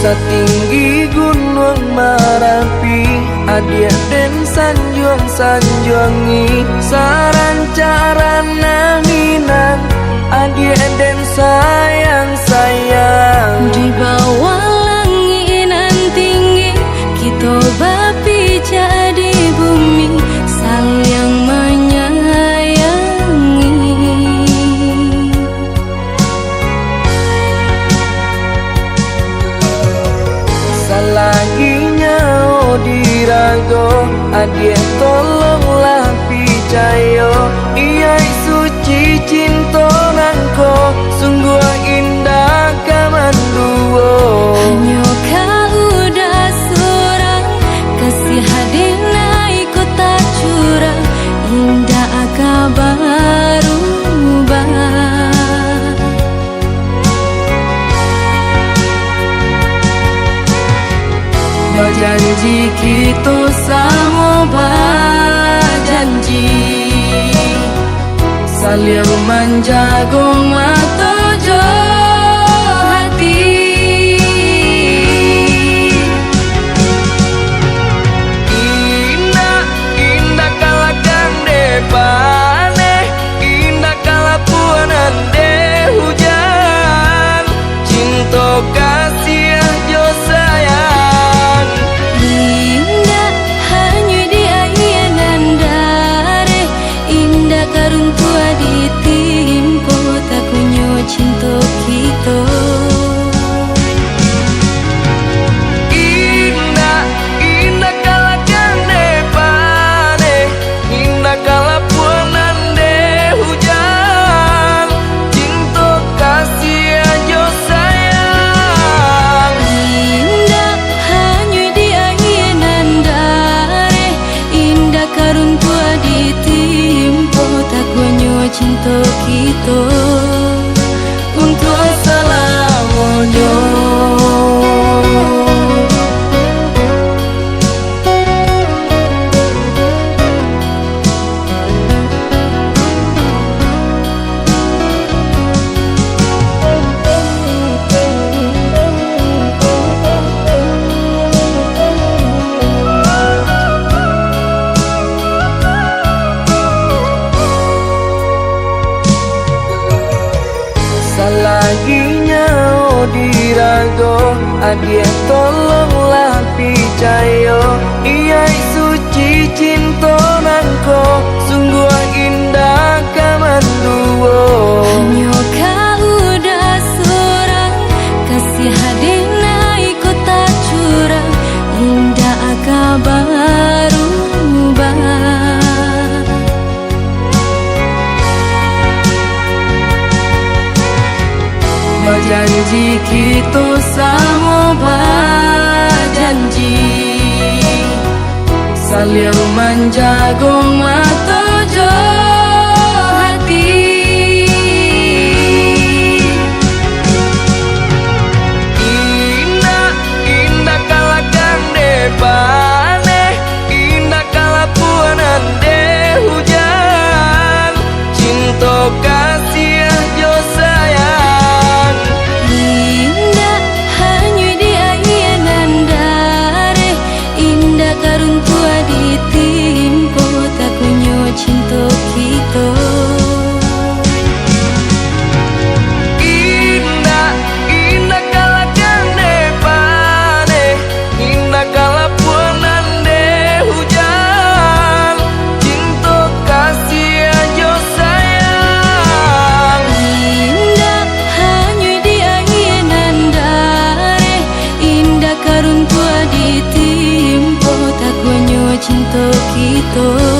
Setinggi gunung Merapi, adia den sanjuang-sanjuangi, sarancarana minang, adia den sayang-sayang. Di bawah langit nan tinggi, kita bapi jadi bumi, saling menyayangi. Salaginya dirago, adia tolonglah picayo, iya suci cinta nangko, sungguh indah kamanduo. Hanya kau udah surang, kasih hadina ikut tak curang, indah kabaru janji kita sama berjanji, saling menjaga mata jo hati. Indah, indah kalakan depane, indah kalapuanan de hujan, cinta kasih jo sayang. Tua ditimpo tak kunyo cinta kita. Indah, indah kalakan depane, indah kalapuanan de hujan, cinta kasih aja sayang. Indah hanya di ainan dare, indah karun tua ditimpo tak kunyo cinta kita untuk selamanya. Salaginya dirago, adia tolonglah picayo, iya suci cinta nangko, sungguh indah kamanduo. Hanya kau udah surang, kasih hadina ikut tak curang, indah kabaru janji kita sama berjanji, saling menjaga mata jo hati. Indah, indah kalakan depane, indah kalapuanan de hujan, cinta kasih jo sayang. Karun tua ditimpo tak kunyo cinta kita. Indah, indah kalakan depane, indah kalapuanan de hujan, cinta kasih aja sayang. Indah hanya di ainan dare, indah karun tua ditimpo tak kunyo cinta kita.